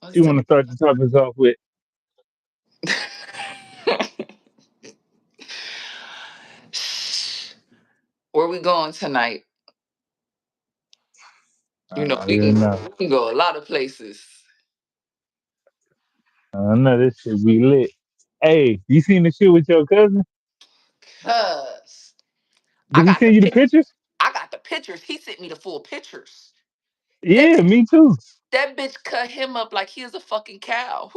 Let's She talk. want to start the topics off with. Where we going tonight? I You know, already know. we can go a lot of places. I know this shit be lit. Hey, you seen the shit with your cousin? Cuz I Did he got the send you the pic. pictures? I got the pictures. He sent me the full pictures. That Yeah, bitch, me too. that bitch cut him up like he was a fucking cow.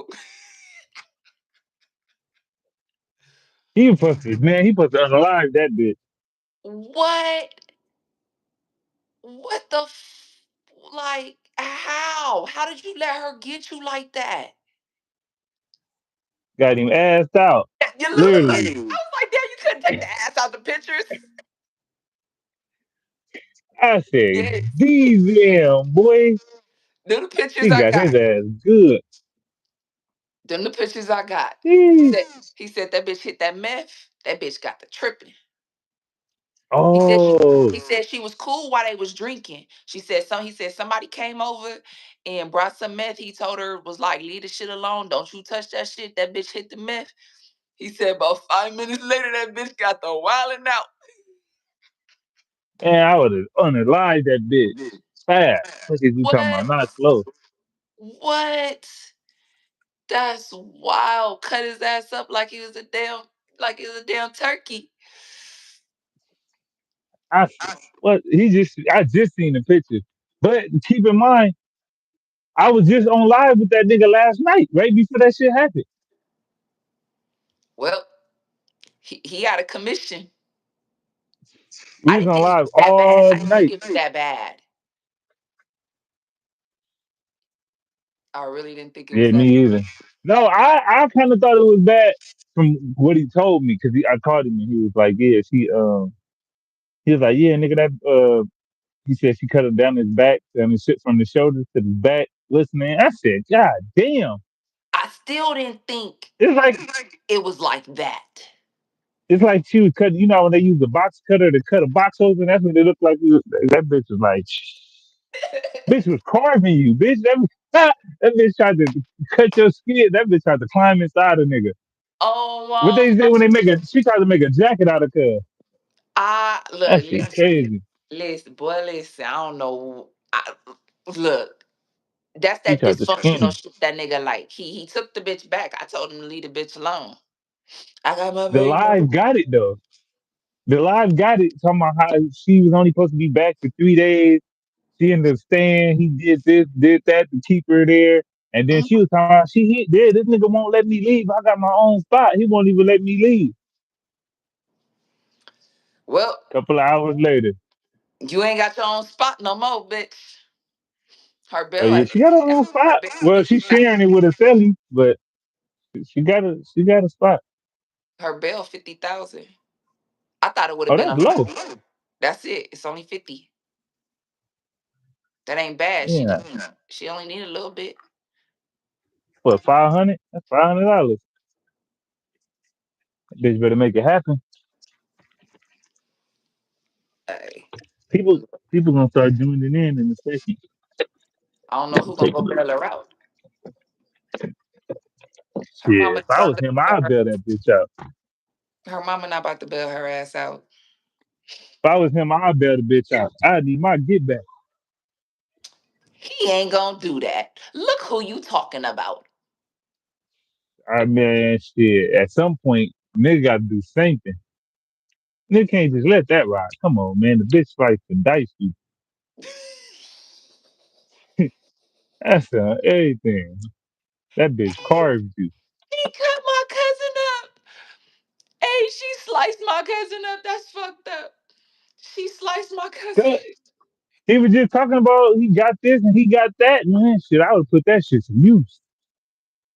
He supposed to, man. He supposed to unalive that bitch. What? What the like how? How did you let her get you like that? Got him assed out. You literally. I Literally. was like, damn, you couldn't take the ass out the pictures. I said, Yeah. damn, boy. Them the pictures He I got his got. ass good. Them the pictures I got. He Sheesh. said he said that bitch hit that meth. That bitch got the tripping. He said he Oh, said she was cool while they was drinking. She said he said somebody came over and brought some meth. He told her was like, leave the shit alone. Don't you touch that shit. That bitch hit the meth. He said about 5 minutes later that bitch got the wilding out. man, I would have unalived that bitch fast. What is you talking about? What? Not slow. What? That's wild. Cut his ass up like he was a damn turkey. I what he just I just seen the pictures. But keep in mind, I was just on live with that nigga last night, right before that shit happened. Well, he had a commission. We I was didn't on think it live was that bad. all I didn't think night. it was that bad. I really didn't think it was Yeah, that. me either. No, I kind of thought it was bad from what he told me because I called him and he was like, yeah, he was like, yeah, nigga, that he said she cut him down his back and the shit from the shoulders to the back. Listening, I said, God damn, I still didn't think it's like it was like that. it's like she was cutting. You know when they use the box cutter to cut a box open, that's what it looked like. That bitch was like, bitch was carving you, bitch. That bitch tried to cut your skin. That bitch tried to climb inside a nigga. What Oh, they say when they make a, she tried to make a jacket out of cuz. I look, That shit listen, crazy. listen, boy, listen. I don't know. Look, that's She that tried to skin dysfunctional him. shit that nigga like. He took the bitch back. I told him to leave the bitch alone. I got my The baby. live got it though. The live got it talking about how she was only supposed to be back for 3 days. She ended up staying. He did this, did that to keep her there. And then Mhm. she was talking about she hit there. This nigga won't let me leave. I got my own spot. He won't even let me leave. Well, Couple of hours later. you ain't got your own spot no more, bitch. Her Oh bill, yeah, I she got her own her spot. bill, Well, she's sharing it with a celly, but she got a spot. her bill 50,000. I thought it would have Oh, been that's a low. hundred. That's it. It's only 50. That ain't bad. Yeah. She only need a little bit. What, 500? That's $500. Bitch better make it happen. Hey, People people gonna start joining in a second. I don't know who gonna Take a go look. bail her out. Her Shit, mama if I not was about to him, bail I'd her. bail that bitch out. Her mama not about to bail her ass out. If I was him, I'd bail the bitch out. I need my get back. He ain't gonna do that. Look who you talking about. I mean, shit. At some point, nigga got to do something. Nigga can't just let that ride. Come on, man. The bitch sliced and diced you. That's everything. That bitch carved you. He cut my cousin up. Hey, she sliced my cousin up. That's fucked up. She sliced my cousin. Cause he was just talking about he got this and he got that. Man, shit, I would put that shit to use.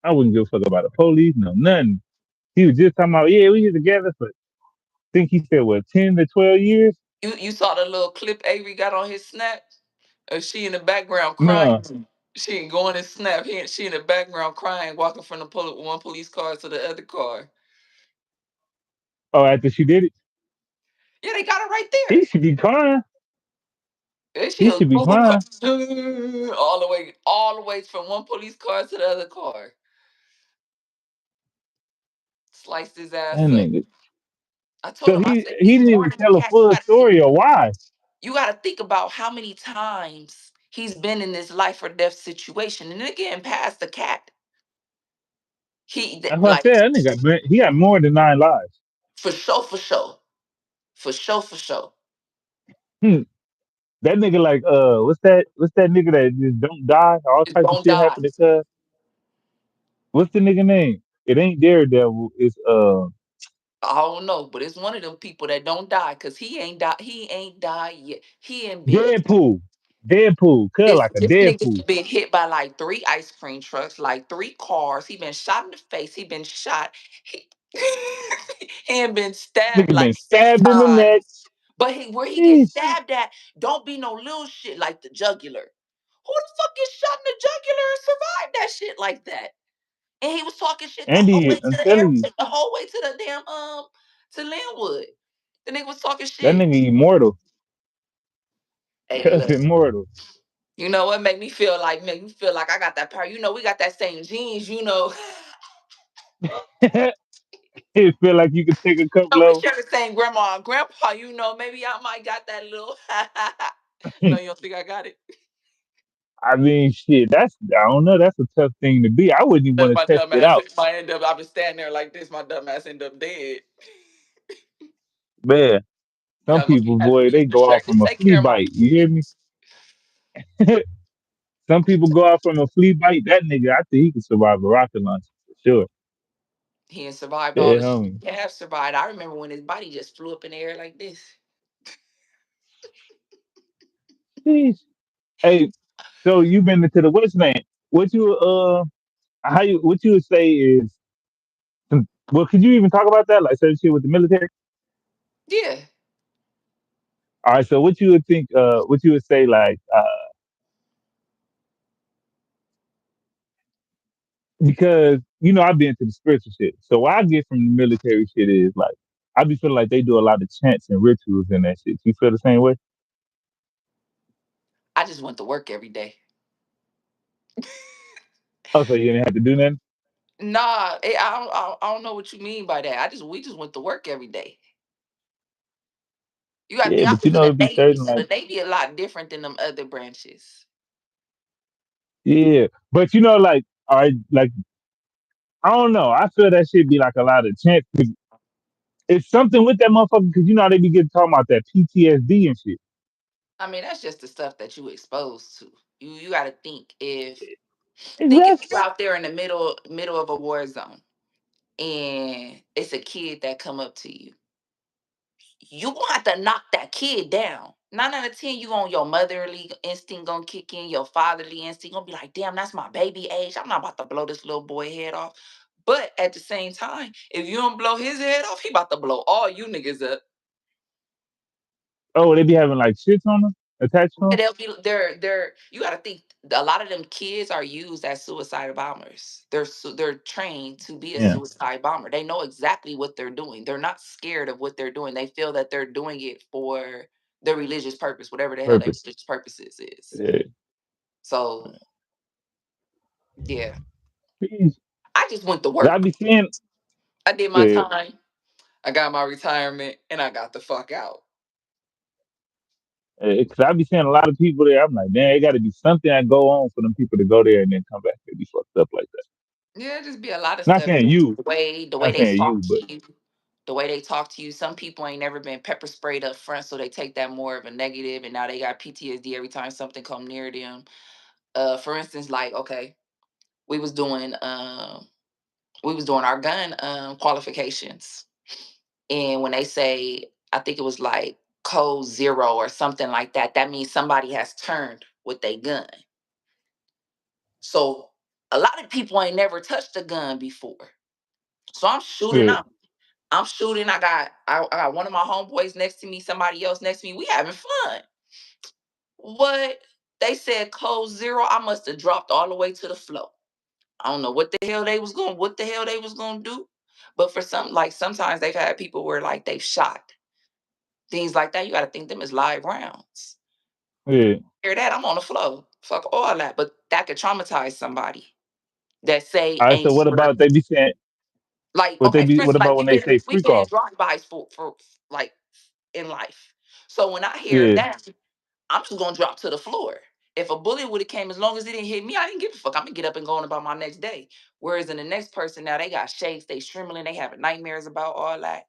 I wouldn't give a fuck about the police, no nothing. He was just talking about, yeah, we was together for, I think he said, what, 10 to 12 years? You saw the little clip Avery got on his snap? She in the background No. crying. She ain't going and snap. She in the background crying, walking from the one police car to the other car. Oh, after she did it, Yeah, they got it right he there. should be crying. And she He was should be moving fine. all the way from one police car to the other car. Sliced his That ass up. nigga. I told So him, I he said, he these didn't even Florida tell a cats, full story or why. you gotta think about how many times he's been in this life or death situation. And again, past the cat. That's what I Like, said. That nigga, he got more than 9 lives. for sure, for sure. For sure, for sure. Hmm. That nigga like what's that nigga that just don't die? All Just types of don't shit die. happen to cuz. What's the nigga name? It ain't Daredevil. It's I don't know, but it's one of them people that don't die because he ain't died. He ain't died yet. He ain't been. Deadpool. Deadpool. Cuz like a This Deadpool. nigga been hit by like 3 ice cream trucks, like 3 cars. He been shot in the face. He been shot. He, he ain't been stabbed Nigga like been six stabbed in the neck. times. But where he gets Jeez. stabbed at, don't be no little shit like the jugular. Who the fuck gets shot in the jugular and survived that shit like that? And he was talking shit the whole way Andy, to I'm the telling you, airport, the whole way to the damn to Linwood. The nigga was talking that shit. nigga immortal. Hey, Cuz look. immortal. You know what make me feel like I got that power. You know, we got that same genes, you know. It feel like you could take a No, we couple share the same grandma and grandpa, you know. Maybe I might got that little of No, you don't think I got it? I mean, shit. I don't know. That's a tough thing to be. I wouldn't even But want my to test dumb it ass out, might end up I've been standing there like this, my dumb ass end up dead. man. Some I'm gonna be people, having boy, me they go out distracted. from a Take flea care of my bite. You hear kids. me? Some people go out from a flea bite. That nigga, I think he could survive a rocket launch for sure. He ain't survived all Yeah, the shit homie. he have survived. I remember when his body just flew up in the air like this. Jeez. Hey, so you been into the West Man? What you how you what you would say is well? Could you even talk about that, like certain shit with the military? Yeah. All right. So what you would think? What you would say, like because I've been to the spiritual shit. So what I get from the military shit is like I be feeling like they do a lot of chants and rituals in that shit. You feel the same way? I just went to work every day. Oh, so you didn't have to do nothing? Nah, I don't know what you mean by that. We just went to work every day. You got to Yeah, think I but was in the it'd be Navy, certain so like the Navy a lot different than them other branches. yeah, but like all right, like I don't know. I feel that shit be like a lot of chants. It's something with that motherfucker because how they be getting talking about that PTSD and shit. I mean, that's just the stuff that you exposed to. You got to think if Exactly. you're out there in the middle of a war zone and it's a kid that come up to you, you gonna have to knock that kid down. 9 out of 10, you on your motherly instinct gonna kick in, your fatherly instinct gonna be like, damn, that's my baby age. I'm not about to blow this little boy head off. But at the same time, if you don't blow his head off, he about to blow all you niggas up. Oh, they be having like shits on them attached to And them. they're you got to think a lot of them kids are used as suicide bombers. They're trained to be a Yeah, suicide bomber. They know exactly what they're doing. They're not scared of what they're doing. They feel that they're doing it for their religious purpose, whatever the hell their purpose. religious purposes is. Yeah. So yeah, Jeez. I just went to 'Cause I work. be seeing. I did my Yeah. time. I got my retirement, and I got the fuck out. Because I be seeing a lot of people there. I'm like, man, it got to be something that go on for them people to go there and then come back and be fucked up like that. Yeah, just be a lot of Not stuff. saying you, The way not they saying talk you, but to you, the way they talk to you. Some people ain't never been pepper sprayed up front, so they take that more of a negative, and now they got PTSD every time something come near them. For instance, like okay, we was doing um we was doing our gun qualifications, and when they say, I think it was like code 0 or something like that, that means somebody has turned with their gun. So a lot of people ain't never touched a gun before. So I'm shooting yeah. up. I'm shooting. I got one of my homeboys next to me, somebody else next to me. We having fun. What they said code 0, I must have dropped all the way to the floor. I don't know what the hell they was gonna do. But for some, like sometimes they've had people where like they've shot things like that. You got to think them as live rounds. Yeah. Hear that? I'm on the flow. Fuck all that. But that could traumatize somebody that say All right. So ain't what swear. about they be saying? Like, What they okay, be? for What instance, about like when they say we've freak been in off? drive-bys for like in life. So when I hear Yeah. that, I'm just gonna drop to the floor. If a bullet would have came, as long as it didn't hit me, I didn't give a fuck. I'm gonna get up and go on about my next day. Whereas in the next person now, they got shakes, they trembling, they having nightmares about all that.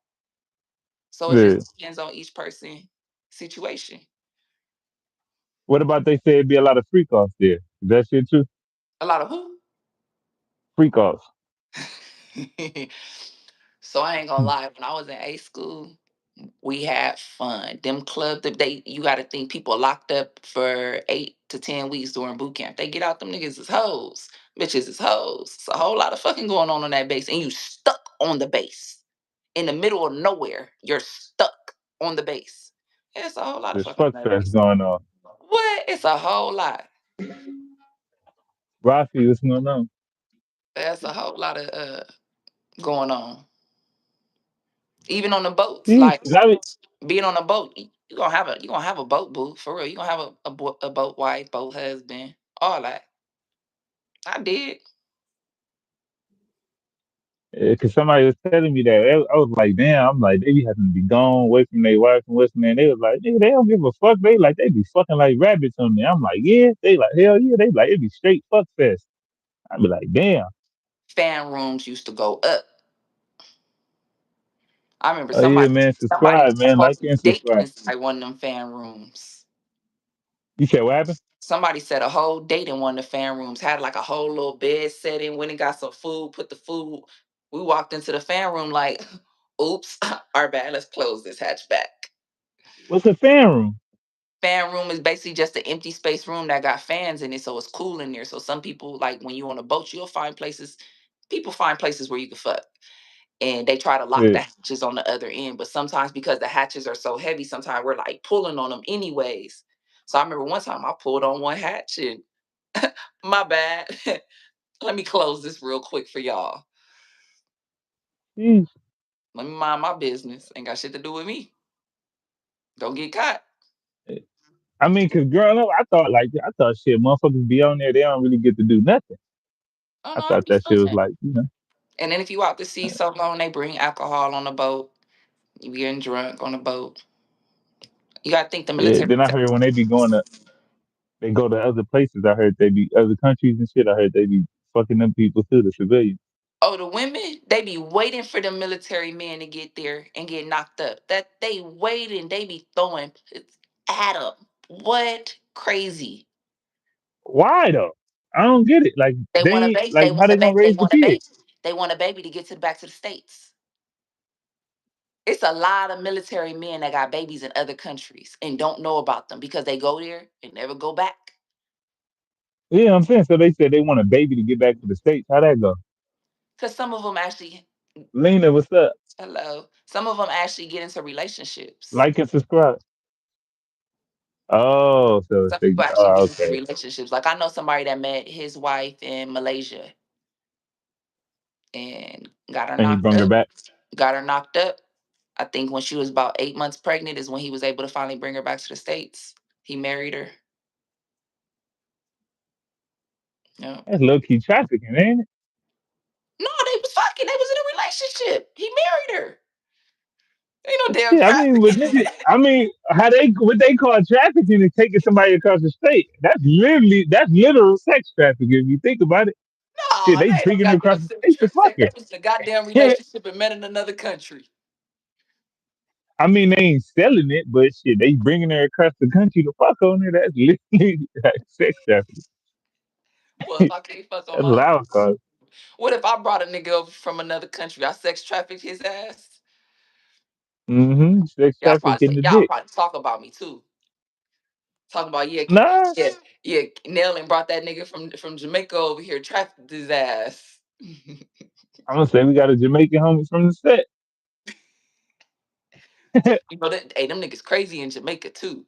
So it Yeah. just depends on each person situation. What about they say it'd be a lot of freak offs there? Is that shit true? A lot of who? Freak offs. So I ain't gonna lie, when I was in A school, we had fun. Them clubs that they you gotta think people locked up for 8 to 10 weeks during boot camp. They get out, them niggas is hoes. Bitches is hoes. It's a whole lot of fucking going on that base. And you stuck on the base. In the middle of nowhere. You're stuck on the base. It's a whole lot of There's fucking fuck on that fest base. going on. What? It's a whole lot. Rafi, what's going on? That's a whole lot of going on. Even on the boats, Jeez, like 'cause I be, being on a boat, you gonna have a boat boo for real. You gonna have a boat wife, boat husband, all that. I did. cause somebody was telling me that. I was like, damn. I'm like, they be having to be gone away from their wife and what's man. They was like, nigga, they don't give a fuck. They like, they be fucking like rabbits on there. I'm like, yeah. They like, hell yeah. They like, it be straight fuck fest. I be like, damn. Fan rooms used to go up. I remember Oh yeah, somebody man. somebody was Subscribe, man. Like supposed to and date subscribe. inside one of them fan rooms. You said what happened? Somebody set a whole date in one of the fan rooms, had like a whole little bed setting, went and got some food, put the food. We walked into the fan room like, oops, our bad, let's close this hatchback. What's a fan room? Fan room is basically just an empty space room that got fans in it, so it's cool in there. So some people, like when you on a boat, you'll find places. People find places where you can fuck, and they try to lock Yeah. the hatches on the other end. But sometimes because the hatches are so heavy, sometimes we're like pulling on them anyways. So I remember one time I pulled on one hatch and my bad. Let me close this real quick for y'all. Jeez. Let me mind my business. Ain't got shit to do with me. Don't get caught. I mean, cause growing up, I thought shit, motherfuckers be on there, they don't really get to do nothing. Oh I no, I thought be that shit fun. was like, you know, And then if you out to sea so long, they bring alcohol on the boat. You be getting drunk on the boat. You gotta think the yeah. military. Then I heard when they be going to, they go to other places. I heard they be other countries and shit. I heard they be fucking them people too, the civilians. Oh, the women, they be waiting for the military men to get there and get knocked up. That they waiting, they be throwing at them. What crazy? Why though? I don't get it. Like They they want a ain't baby. like They how want they a gonna baby. They raise the want a kid? baby. They want a baby to get to back to the states. It's a lot of military men that got babies in other countries and don't know about them because they go there and never go back. Yeah, I'm saying. So they said they want a baby to get back to the states. How that go? Because some of them actually, Lena, what's up? hello, some of them actually get into relationships. Like and subscribe. Oh, so Some they, people actually oh, get into okay. relationships. Like I know somebody that met his wife in Malaysia and got her And he knocked brought her up. back. Got her knocked up. I think when she was about 8 months pregnant is when he was able to finally bring her back to the States. He married her. Yeah. That's low key trafficking, ain't it? No, they was fucking. They was in a relationship. He married her. Ain't no damn Yeah, I mean, trafficking. with nigga, I mean, how they what they call trafficking is taking somebody across the state. That's literal sex trafficking. If you think about it, shit, Nah, they they ain't no bringing them across goddamn the state to fuck sex. They her. was in a goddamn Yeah, relationship and met in another country. I mean, they ain't selling it, but shit, they bringing her across the country to fuck on her. That's literally like sex trafficking. Well, if I can't fuck on That's my what own, I would call it. what if I brought a nigga over from another country? I sex trafficked his ass. Sex trafficking the Y'all dick. probably talk about me too. Talking about Nah, yeah, yeah. Nailing brought that nigga from Jamaica over here, trafficked his ass. I'm gonna say we got a Jamaican homie from the set. You know that? Hey, them niggas crazy in Jamaica too.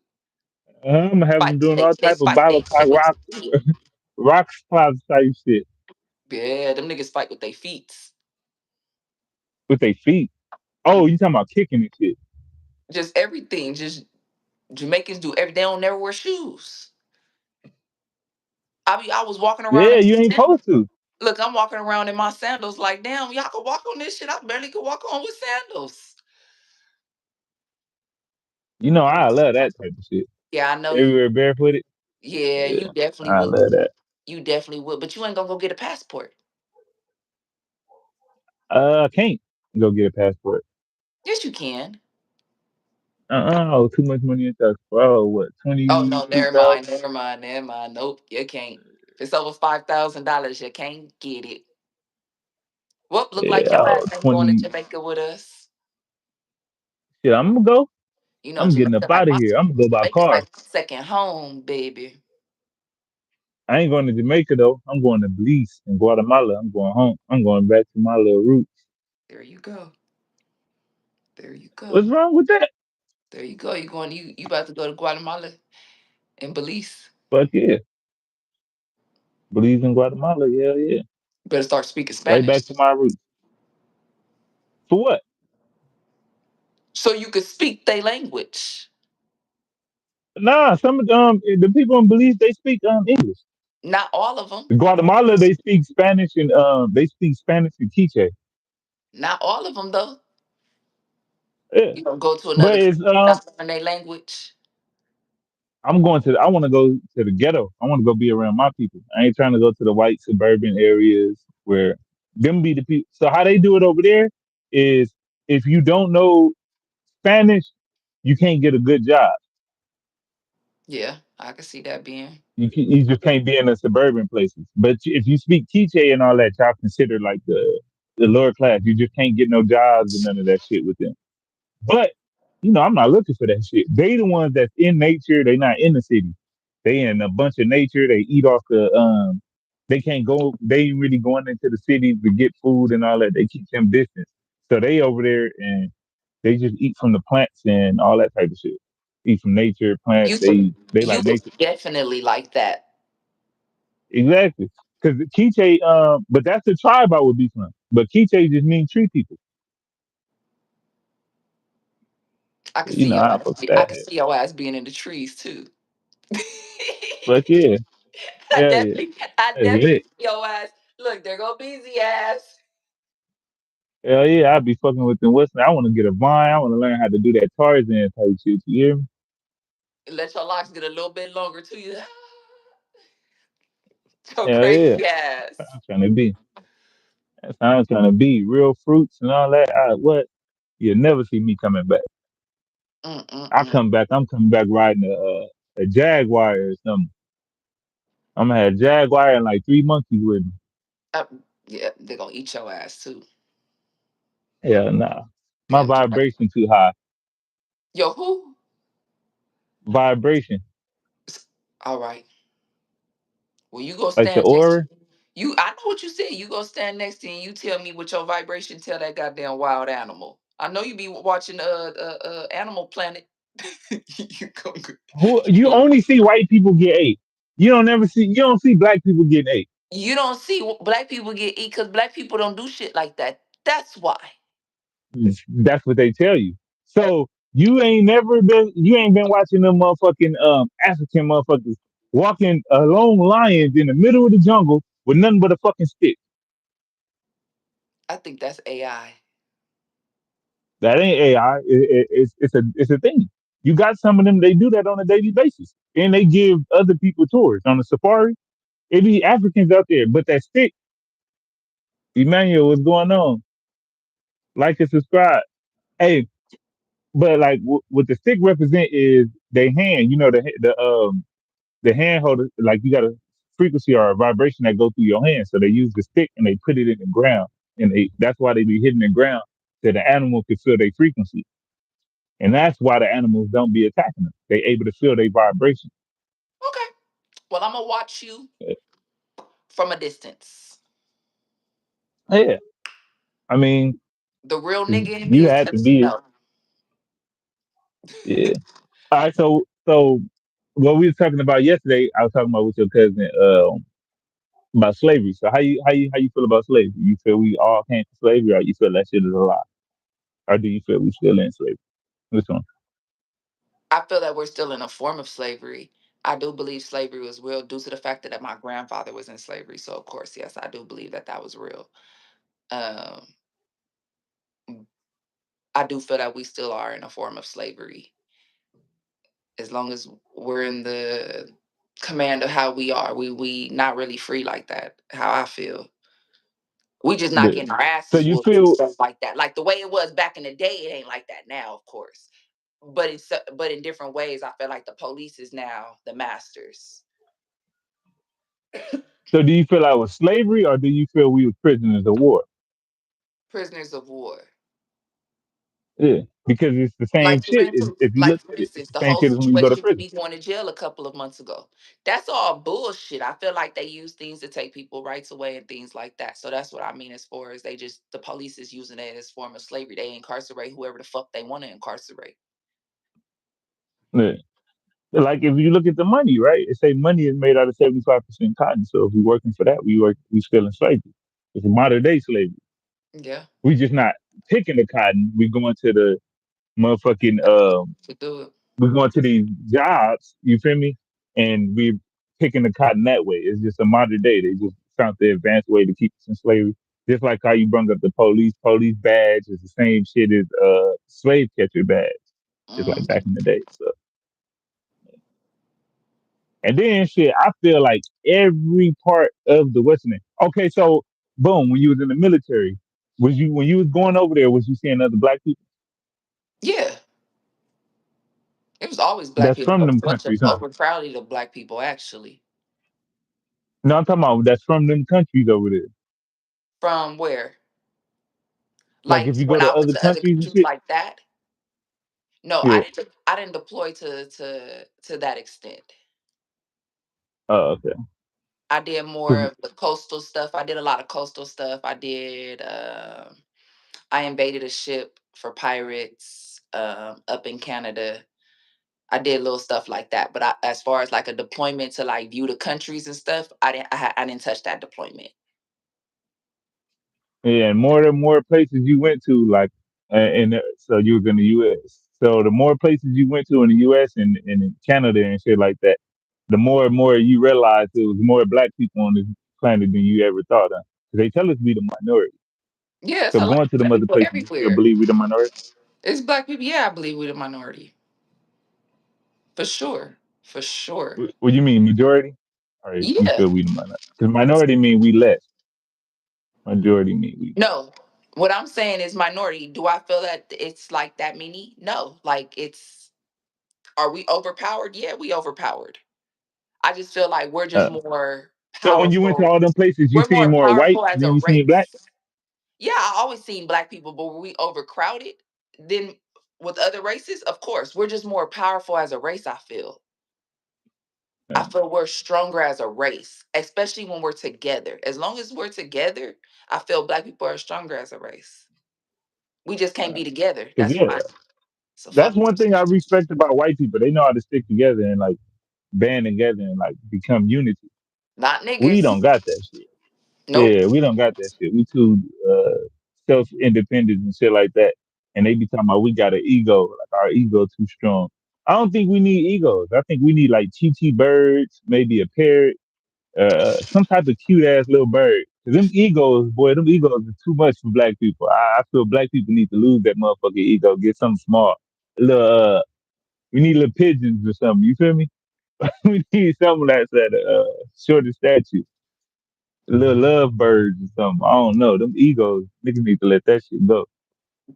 I'm gonna have them Fight, doing all they type of fight Bible they shit with rock, their feet. rock cloud type shit Yeah, them niggas fight with their feet. with their feet. Oh, you talking about kicking and shit? Just everything. Just Jamaicans do every. They don't never wear shoes. I was walking around Yeah, in you ain't sandals. supposed to. Look, I'm walking around in my sandals like, damn, y'all can walk on this shit. I barely could walk on with sandals. You know, I love that type of shit. Yeah, I know you. Everywhere barefooted. Yeah, Yeah, you definitely I would. love that. You definitely would. But you ain't gonna go get a passport. I can't go get a passport. Yes, you can. Oh, too much money in tax. Oh, what, Oh twenty no, two never mind, thousand? never mind, never mind. Nope, you can't. If it's over $5,000, you can't get it. Whoop, look like Yeah, your oh, ass ain't going to 20. Jamaica with us. Shit, I'm gonna go. You know, I'm getting up Jamaica like out of my here. I'm gonna go by Jamaica like car. my second home, baby. I ain't going to Jamaica though. I'm going to Belize and Guatemala. I'm going home. I'm going back to my little roots. There you go. There you go. What's wrong with that? There you go. You about to go to Guatemala and Belize. Fuck yeah. Belize and Guatemala. Yeah, yeah. You better start speaking Right Spanish back to my roots. For what? so you could speak their language. Nah, some of the people in Belize they speak English. Not all of them. Guatemala they speak Spanish and they speak Spanish and Quiche. Not all of them though. Yeah, You gonna go to but another it's country not learn their language. I'm going to. I want to go to the ghetto. I want to go be around my people. I ain't trying to go to the white suburban areas where them be the people. So how they do it over there is if you don't know Spanish, you can't get a good job. Yeah, I can see that being. You just can't be in the suburban places. But if you speak Quiche and all that, y'all considered like the lower class. You just can't get no jobs and none of that shit with them. But I'm not looking for that shit. They the ones that's in nature. They not in the city. They in a bunch of nature. They eat off the They can't go. They ain't really going into the city to get food and all that. They keep them distance. So they over there and they just eat from the plants and all that type of shit. Eat from nature, plants. They You like nature. definitely like that. Exactly. Because Quiche, but that's the tribe I would be from. But Quiche just means tree people. I can So, see your I ass. fuck with I that. can see your ass being in the trees too. Fuck yeah. I Hell yeah. definitely, I That's definitely lit. see your ass. Look, there go busy ass. Hell yeah, I'd be fucking with them Western. I want to get a vine. I want to learn how to do that Tarzan type shit. You hear me? Let your locks get a little bit longer to you. Your Hell yeah. crazy ass. I'm trying to be. That's how I'm trying to be. Real fruits and all that. What? You'll never see me coming back. I Mm-mm-mm. come back. I'm coming back riding a Jaguar or something. I'm gonna have a Jaguar and like three monkeys with me. Uh, yeah, they're gonna eat your ass too. Hell nah. My Damn. vibration too high. Yo, who? Vibration. All right. Well, you go Like the stand next to aura. you. I know what you said. You go stand next to and you tell me what your vibration tell that goddamn wild animal. I know you be watching Animal Planet. you go, Who you only see white people get ate. You don't see black people getting ate. you don't see black people get eat because black people don't do shit like that. That's why. That's what they tell you. So you ain't been watching them motherfucking African motherfuckers walking alone lions in the middle of the jungle with nothing but a fucking stick. I think that's AI. That ain't AI. It's a thing. You got some of them. They do that on a daily basis, and they give other people tours on the safari. It be Africans out there, but that stick, Emmanuel, what's going on? Like and subscribe. Hey, but like what the stick represent is their hand. The hand holder, like you got a frequency or a vibration that go through your hand. So they use the stick and they put it in the ground, and that's why they be hitting the ground so the animal can feel their frequency, and that's why the animals don't be attacking them. They able to feel their vibration. Okay. Well, I'm gonna watch you Yeah, from a distance. yeah. I mean, The real nigga in me you is had to let you be, know. yeah. All right, so what we was talking about yesterday, I was talking about with your cousin about slavery. So how you feel about slavery? You feel we all came to slavery, or you feel that shit is a lie, or do you feel we still in slavery? Which one? I feel that we're still in a form of slavery. I do believe slavery was real due to the fact that my grandfather was in slavery. So of course, yes, I do believe that that was real. Um, I do feel that we still are in a form of slavery as long as we're in the command of how we are. We not really free like that. How I feel, we just not Yeah. getting our So asses you whooped and feel stuff like that. Like the way it was back in the day, it ain't like that now, of course. But in different ways, I feel like the police is now the masters. so do you feel like it was slavery, or do you feel we were prisoners of war? Prisoners of war. Yeah, because it's the same shit. If you Like look for at it, it's instance, the the same whole shit as when you go to situation with prison. me going to jail a couple of months ago. That's all bullshit. I feel like they use things to take people rights away and things like that. So that's what I mean as far as the police is using it as form of slavery. They incarcerate whoever the fuck they want to incarcerate. Yeah. Like if you look at the money, right? It say money is made out of 75% cotton. So if we're working for that, we still in slavery. It's a modern day slavery. Yeah, We just not picking the cotton. We going to the motherfucking to do it. we're going to these jobs, you feel me? And we picking the cotton that way. It's just a modern day. They just found the advanced way to keep us in slavery. Just like how you bring up the police badge is the same shit as slave catcher badge, just like back Mhm. in the day. So and then shit, I feel like every part of the Western. Okay, so boom, when you was in the military, was you when you was going over there, was you seeing other black people? Yeah, it was always black That's people. from A them bunch of countries, huh? overcrowded of black people actually. No, I'm talking about that's from them countries over there. From where? Like Like if you go when to I went other to other countries and countries shit. like that? No, Yeah. I didn't deploy to that extent. Oh, okay. I did more 'Cause- of the coastal stuff. I did a lot of coastal stuff. I invaded a ship for pirates up in Canada. I did little stuff like that. But as far as like a deployment to like view the countries and stuff, I didn't touch that deployment. yeah, and more places you went to, like, so you was in the U.S. So the more places you went to in the U.S. and in Canada and shit like that, the more and more you realize there was more black people on this planet than you ever thought of. 'Cause they tell us we the minority. Yeah, it's So a lot going of to them black other people places, you still everywhere. believe we the minority? It's black people. Yeah, I believe we're the minority. For sure. For sure. What do you mean majority? Or you Yeah. feel we the minority? Because minority mean we less. Majority mean we more. No. What I'm saying is minority. Do I feel that it's like that many? No. Like it's are we overpowered? Yeah, we overpowered. I just feel like we're just Uh, more so when you went to powerful. all them places, you We're seen more more white powerful as than a you seen black? race. Yeah, I always seen black people, but were we overcrowded than with other races? Of course. We're just more powerful as a race, I feel. I Uh, feel we're stronger as a race, especially when we're together. As long as we're together, I feel black people are stronger as a race. We just can't be together. Cause That's yeah, why. So that's fuck one this. thing I respect about white people. They know how to stick together and like band together and like become unity. Not We niggas. don't got that shit. Nope. Yeah, we don't got that shit. We too self independent and shit like that. And they be talking about we got an ego, like our ego too strong. I don't think we need egos. I think we need like chi birds, maybe a parrot, some type of cute ass little bird. Cause them egos, boy, them egos are too much for black people. I feel black people need to lose that motherfucking ego, get something small. Little, we need little pigeons or something. You feel me? We need something that's at a shorter statue. Little love birds or something. I don't know. Them egos, niggas need to let that shit go.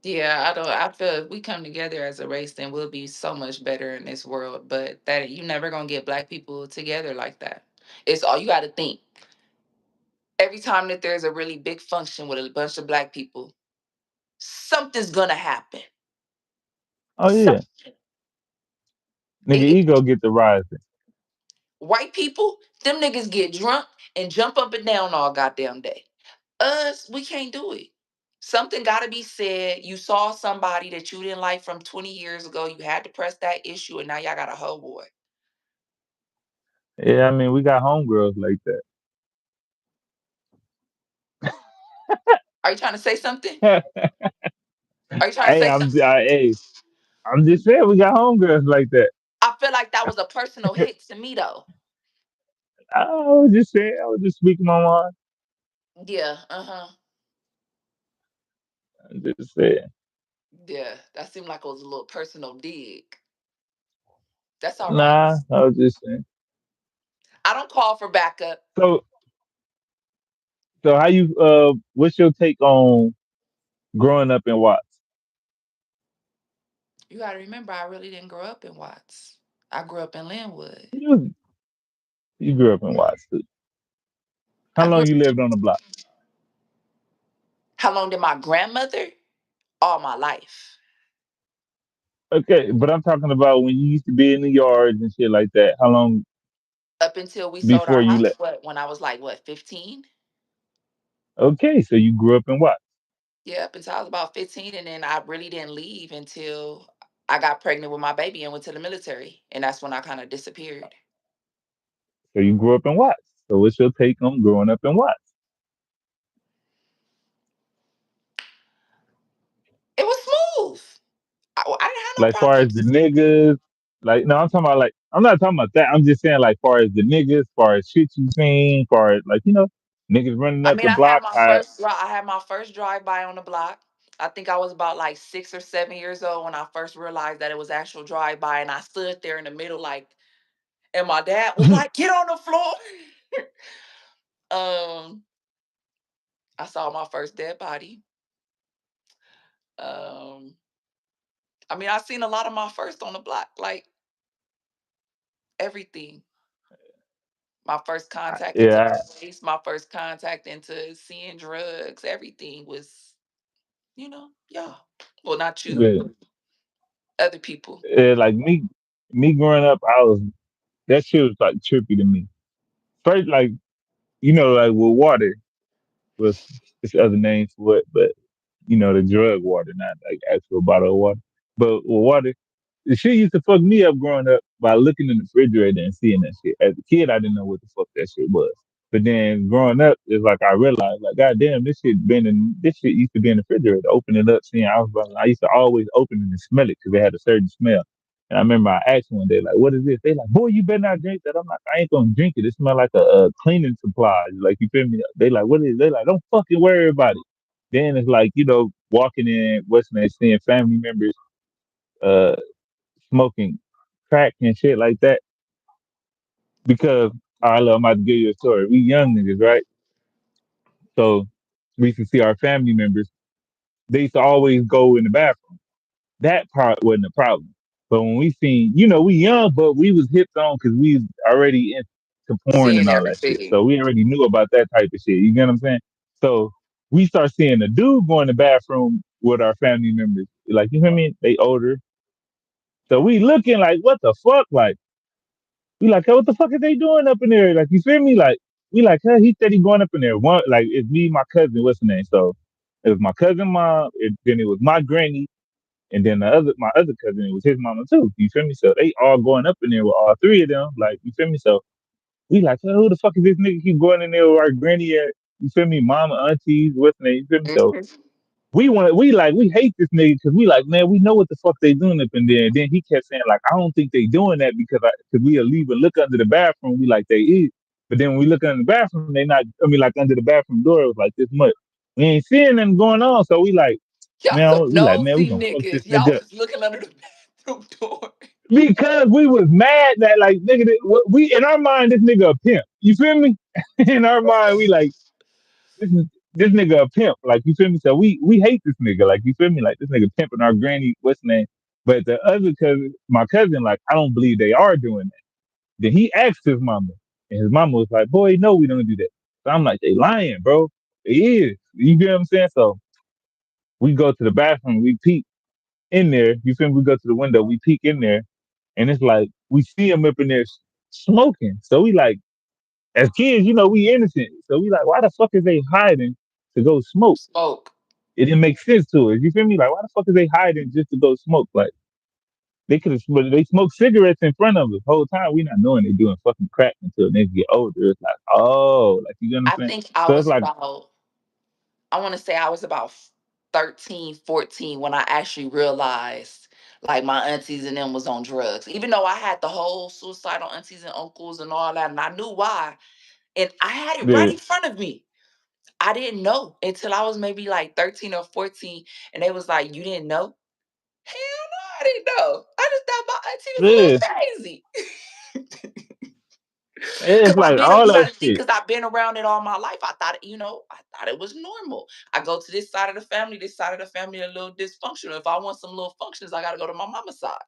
Yeah, I don't. I feel if we come together as a race, then we'll be so much better in this world. But that you never gonna get black people together like that. It's all you got to think. Every time that there's a really big function with a bunch of black people, something's gonna happen. Oh yeah, Something. nigga ego get the rising. White people, them niggas get drunk and jump up and down all goddamn day. Us, we can't do it. Something got to be said. You saw somebody that you didn't like from 20 years ago. You had to press that issue, and now y'all got a whole war. Yeah, I mean we got homegirls like Are you trying to say something? that. Are you trying to Hey, say something? hey. I'm just saying we got homegirls like that. I feel like that was a personal hit to me though. I was just saying. I was just speaking my mind. Yeah, uh-huh. I'm just saying. Yeah, that seemed like it was a little personal dig. That's all right. Nah, I was just saying. I don't call for backup. So, so how you? What's your take on growing up in Watts? You got to remember, I really didn't grow up in Watts. I grew up in Linwood. You grew up in Watts too. How I grew long up. you lived on the block? How long did my grandmother? All my life. Okay, but I'm talking about when you used to be in the yards and shit like that. How long Up until we sold before our you house, left? what, when I was like, what, 15? Okay, so you grew up in Watts. Yeah, up until I was about 15. And then I really didn't leave until I got pregnant with my baby and went to the military. And that's when I kind of disappeared. So you grew up in Watts. So what's your take on growing up in Watts? It was smooth. I didn't have no Like far as the problems. niggas, like no, I'm talking about like I'm not talking about that. I'm just saying like far as the niggas, far as shit you seen, far as like niggas running I up mean, the block. I had my first drive by on the block. I think I was about like 6 or 7 years old when I first realized that it was actual drive by, and I stood there in the middle like, and my dad was like, "Get on the floor." um, I saw my first dead body. Um, I mean, I seen a lot of my first on the block, like everything. My first contact into Yeah, police, my first contact into seeing drugs, everything was, yeah. Well, not you, yeah, but other people. yeah, like me growing up, I was that shit was like trippy to me. First, like like with water was this other name for it, but the drug water, not like actual bottle of water. But with water, the shit used to fuck me up growing up by looking in the refrigerator and seeing that shit. As a kid, I didn't know what the fuck that shit was. But then growing up, it's like I realized, like, goddamn, this shit used to be in the refrigerator. Open it up, seeing I used to always open it and smell it because it had a certain smell. And I remember I asked one day, like, what is this? They like, boy, you better not drink that. I'm like, I ain't gonna drink it. It smell like a cleaning supply. Like, you feel me? They like, what is it? They like, don't fucking worry about it. Then it's like, walking in, what's name, seeing family members uh smoking crack and shit like that. Because I'm about to give you a story. We young niggas, right? So we used to see our family members. They used to always go in the bathroom. That part wasn't a problem. But when we seen, we young, but we was hipped on because we was already into porn Seeing and all that shit. everything. So we already knew about that type of shit. You get what I'm saying? So we start seeing a dude go in the bathroom with our family members. Like, you know what I mean? They older. So we looking like, what the fuck? Like, we like, hey, what the fuck is they doing up in there? Like, you feel me? Like, we like, huh, he said he going up in there. One, like, it's me, my cousin, what's the name? So it was my cousin mom, then it was my granny, and then my other cousin, it was his mama too. You feel me? So they all going up in there with all three of them. Like, you feel me? So we like, hey, who the fuck is this nigga keep going in there with our granny at? You feel me? Mama, aunties, what's the name? You feel me? So Mhm. we hate this nigga because we like, man, we know what the fuck they doing up in there. And then he kept saying like, I don't think they doing that because we'll leave and look under the bathroom. We like they is, but then when we look under the bathroom, they not. I mean, like under the bathroom door, it was like this much. We ain't seeing nothing going on, so we like, Y'all some man, we nosy gonna fuck this niggas. nigga Y'all up was looking under the bathroom door. because we was mad that like nigga, we in our mind this nigga a pimp. You feel me? In our mind, we like this is this nigga a pimp. Like you feel me? So we hate this nigga. Like you feel me? Like this nigga pimping our granny. What's the name? But the other cousin, my cousin, like I don't believe they are doing that. Then he asked his mama, and his mama was like, "Boy, no, we don't do that." So I'm like, "They lying, bro. They is." You get what I'm saying? So we go to the bathroom, we peek in there. You feel me? We go to the window, we peek in there, and it's like we see him up in there smoking. So we like, as kids, we innocent. So we like, why the fuck is they hiding to go smoke? Smoke. It didn't make sense to us. You feel me? Like, why the fuck is they hiding just to go smoke? Like, they could have, they smoke cigarettes in front of us the whole time. We not knowing they doing fucking crack until they get older. It's like, oh, like you know what I'm I saying? think I So it's was like, about, I want to say I was about 13, 14 when I actually realized. Like my aunties and them was on drugs. Even though I had the whole suicidal aunties and uncles and all that, and I knew why, and I had it right Yeah, in front of me. I didn't know until I was maybe like 13 or 14, and they was like, "You didn't know?" Hell no, I didn't know. I just thought my auntie was a yeah. little crazy. It's Cause like you all that gotta think, shit. cause I've been around it all my life. I thought, I thought it was normal. I go to this side of the family, this side of the family a little dysfunctional. If I want some little functions, I gotta go to my mama's side.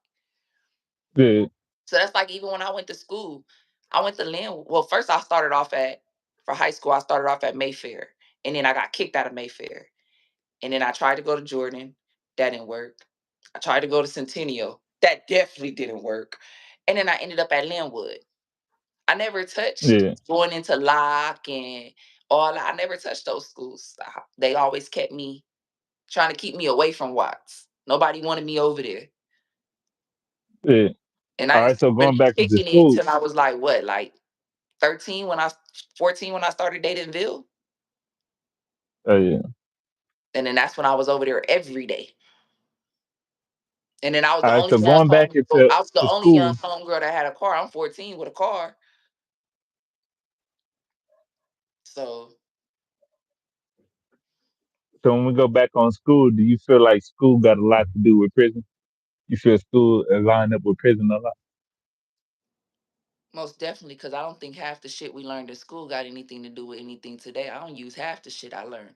Yeah, So that's like even when I went to school, I went to Lynn. Well, first I started off at for high school, I started off at Mayfair. And then I got kicked out of Mayfair. And then I tried to go to Jordan. That didn't work. I tried to go to Centennial. That definitely didn't work. And then I ended up at Linwood. I never touched yeah, going into Locke and all that. I never touched those schools. They always kept me trying to keep me away from Watts. Nobody wanted me over there. yeah. And I All used right, to so going really back into kicking it school. till I was like what, like 13 when I 14 when I started dating Ville. Yeah. And then that's when I was over there every day. And then I was All the right, only so young going back homegirl. into I was the to only young school. homegirl that had a car. I'm 14 with a car. So So when we go back on school, do you feel like school got a lot to do with prison? You feel school lined up with prison a lot? most definitely, because I don't think half the shit we learned in school got anything to do with anything today. I don't use half the shit I learned.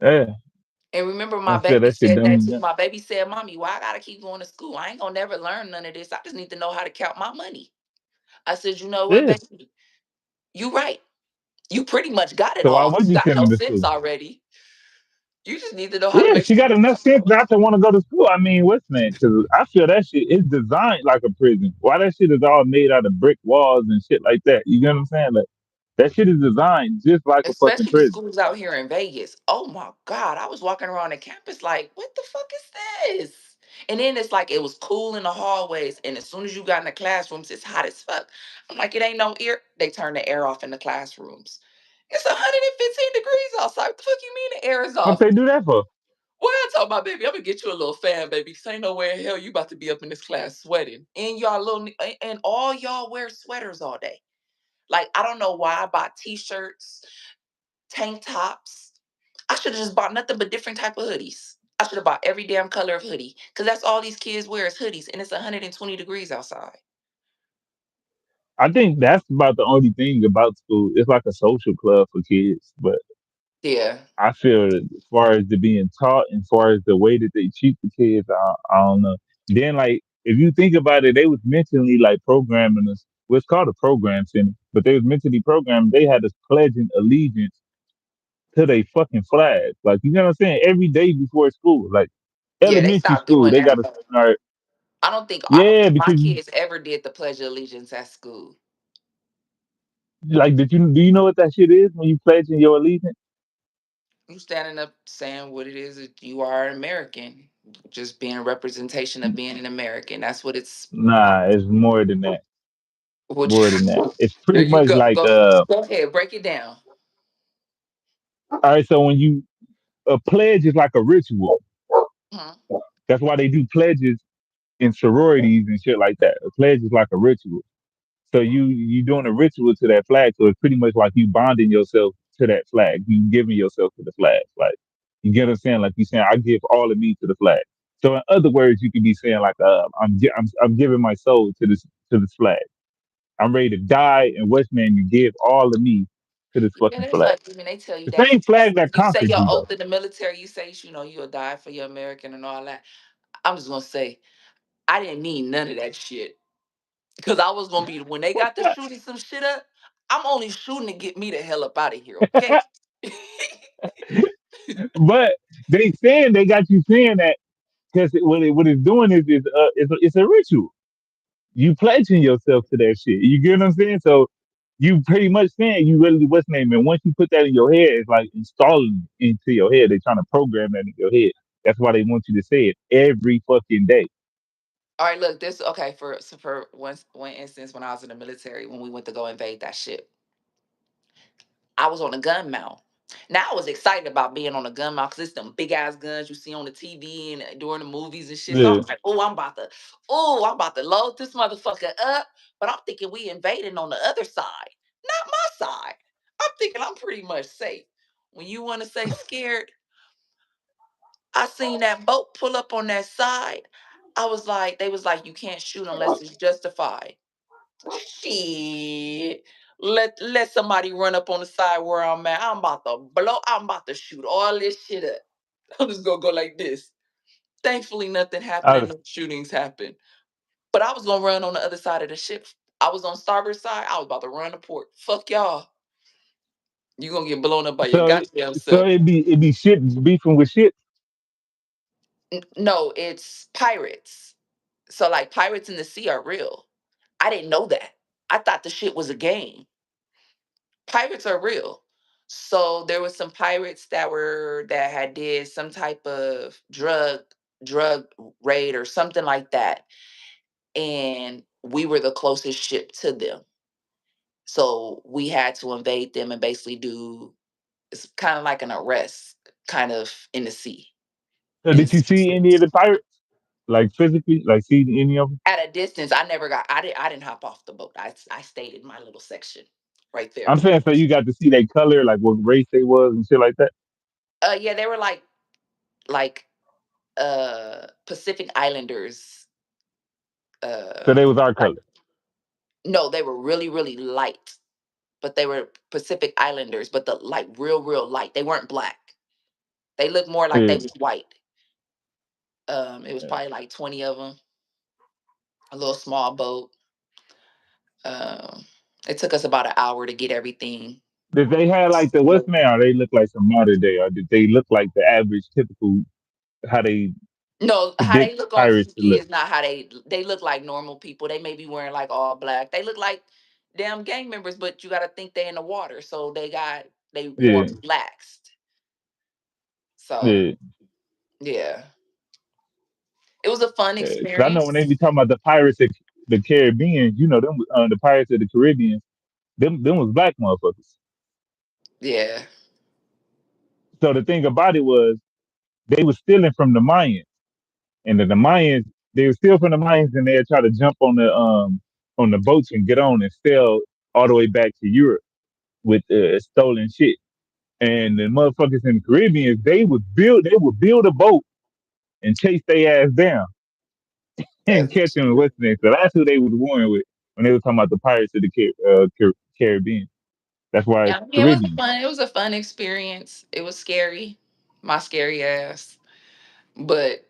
Yeah, And remember, I my feel baby that shit said that dumb. too. My baby said, "Mommy, why I gotta keep going to school? I ain't gonna never learn none of this. I just need to know how to count my money." I said, "You know what, Yeah. baby? You right. You pretty much got it So why all. would You you got send your them to sense school? already. You just need to know how to Yeah, make she sure got you enough count sense your not money." to want to go to school. I mean, what's man? Because I feel that shit is designed like a prison. Why that shit is all made out of brick walls and shit like that? You get what I'm saying? Like that shit is designed just like a fucking Especially the prison. schools out here in Vegas. Oh my God. I was walking around the campus like, what the fuck is this? And then it's like it was cool in the hallways. And as soon as you got in the classrooms, it's hot as fuck. I'm like, it ain't no air. They turn the air off in the classrooms. It's 115 degrees outside. What the fuck you mean the air is What off? they do that for? Well, I told my baby, I'm gonna get you a little fan, baby. Cause ain't nowhere in hell you about to be up in this class sweating. And y'all and all y'all wear sweaters all day. Like, I don't know why I bought t-shirts, tank tops. I should have just bought nothing but different type of hoodies. I should have bought every damn color of hoodie. Cause that's all these kids wear is hoodies. And it's 120 degrees outside. I think that's about the only thing about school. It's like a social club for kids, but Yeah. I feel that as far as the being taught and as far as the way that they treat the kids, I don't know. Then like if you think about it, they was mentally like programming us. What's called a program center, but they was mentally programmed. They had us pledging allegiance to their fucking flag. Like you know what I'm saying? Every day before school, like Yeah, they elementary stopped school, doing they got that to though. start. I don't Yeah, think my because kids ever did the Pledge of Allegiance at school. like did you do you know what that shit is when you pledging your allegiance? You standing up saying what it is that you are an American. Just being a representation of being an American. That's what it's Nah, it's more than that. what More than that. you It's there pretty you much go. like Go ahead, break it down. all right, so when you a pledge is like a ritual. Mhm. That's why they do pledges in sororities and shit like that. A pledge is like a ritual. So you doing a ritual to that flag. So it's pretty much like you bonding yourself to that flag. You giving yourself to the flag. Like you get what I'm saying? Like you saying, I give all of me to the flag. So in other words, you could be saying like, I'm giving my soul to this flag. I'm ready to die, and what's man, you give all of me to this Yeah, fucking that's flag. like when they tell you The that same flag that you say conquered your you, though. oath in the military, you say, you'll die for your American and all that. I'm just gonna say, I didn't need none of that shit. Because I was gonna be when they got to shooting some shit up, I'm only shooting to get me the hell up out of here, okay? But they got you saying that because what it's doing it's a ritual. You pledging yourself to that shit. You get what I'm saying? So you pretty much saying you really what's name, and once you put that in your head, it's like installing it into your head. They're trying to program that in your head. That's why they want you to say it every fucking day. All right, look, this okay for one instance when I was in the military when we went to go invade that ship. I was on a gun mount. Now I was excited about being on a gun mount because it's them big ass guns you see on the TV and during the movies and shit. So I'm Yeah. like, I'm about to load this motherfucker up. But I'm thinking we invading on the other side, not my side. I'm thinking I'm pretty much safe. When you want to say scared, I seen that boat pull up on that side. I was like, they was like, you can't shoot unless it's justified. Shit. Let somebody run up on the side where I'm at. I'm about to shoot all this shit up. I'm just gonna go like this. Thankfully, nothing happened I and no shootings happened. But I was gonna run on the other side of the ship. I was on starboard side. I was about to run the port. Fuck y'all. You gonna get blown up by your so goddamn so self. it be shit beefing with shit. No, it's pirates. So like pirates in the sea are real. I didn't know that. I thought the shit was a game. Pirates are real. So there was some pirates that had did some type of drug raid or something like that, and we were the closest ship to them. So we had to invade them and basically do it's kind of like an arrest, kind of in the sea. So In did you see any of the pirates, like physically, like see any of them? at a distance, I didn't hop off the boat. I stayed in my little section right there. I'm saying so you got to see their color, like what race they was and shit like that. Yeah, they were like Pacific Islanders. So they was our Like color. no, they were really really light, but they were Pacific Islanders, but the like real light. They weren't black. They looked more like they Yeah. was white. It was Yeah. probably like 20 of them. A little small boat. Um, it took us about an hour to get everything. Did they have like the what's now? They look like some modern day, or did they look like the average, typical how they No, how predict they look on pirates to TV look? is not how they look like normal people. They may be wearing like all black. They look like damn gang members, but you got to think they in the water, so they more Yeah, relaxed. So yeah, yeah, it was a fun yeah. Because I know when they experience. be talking about the pirates of the Caribbean, you know them the pirates of the Caribbean. Them was black motherfuckers. Yeah, So the thing about it was they was stealing from the Mayans, and the Mayans they were steal from the Mayans, and they'd try to jump on the boats and get on and sail all the way back to Europe with stolen shit. And the motherfuckers in the Caribbean, they would build a boat and chase their ass down and that's catch them in West Indies. So that's who they was warring with when they were talking about the pirates of the Caribbean. That's why it's yeah. It was Caribbean. fun. It was a fun experience. It was scary, my scary ass, but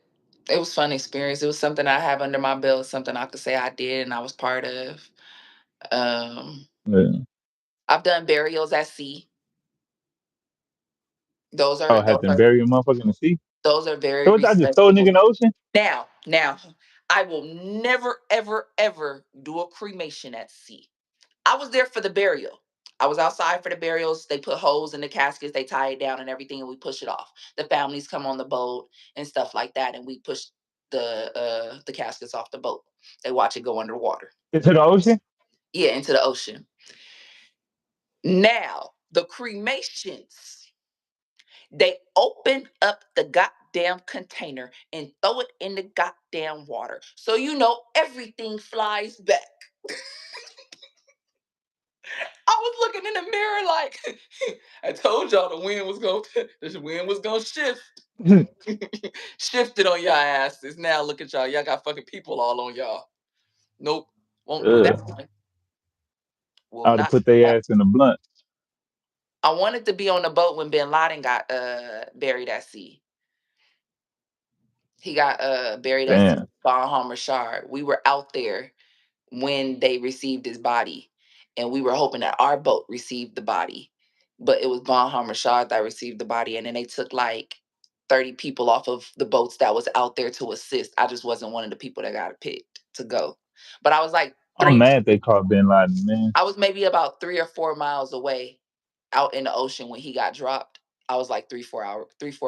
it was fun experience. It was something I have under my belt, something I could say I did and I was part of. Um, Yeah. I've done burials at sea. Those Oh, are had those them are bury a motherfucker in the sea. those are very So what? I just throw a nigga in respectable. the ocean. Now, I will never, ever, ever do a cremation at sea. I was there for the burial. I was outside for the burials. They put holes in the caskets, they tie it down and everything, and we push it off. The families come on the boat and stuff like that, and we push the caskets off the boat. They watch it go underwater. Into the ocean. Yeah, into the ocean. Now, the cremations. They open up the goddamn container and throw it in the goddamn water. So you know everything flies back. I was looking in the mirror like I told y'all the wind was gonna shift. Shifted on y'all asses. Now look at y'all. Y'all got fucking people all on y'all. Nope. Won't do that Ugh. one. Will I would have not put do their that. ass in the blunt. I wanted to be on the boat when Bin Laden got buried at sea. He got buried at sea, Damn. Bonhomme Richard. We were out there when they received his body, and we were hoping that our boat received the body, but it was Bonhomme Richard that received the body, and then they took like 30 people off of the boats that was out there to assist. I just wasn't one of the people that got picked to go, but I was like I'm three. mad they caught Bin Laden, man. I was maybe about 3 or 4 miles away, out in the ocean when he got dropped. I was like 3, 4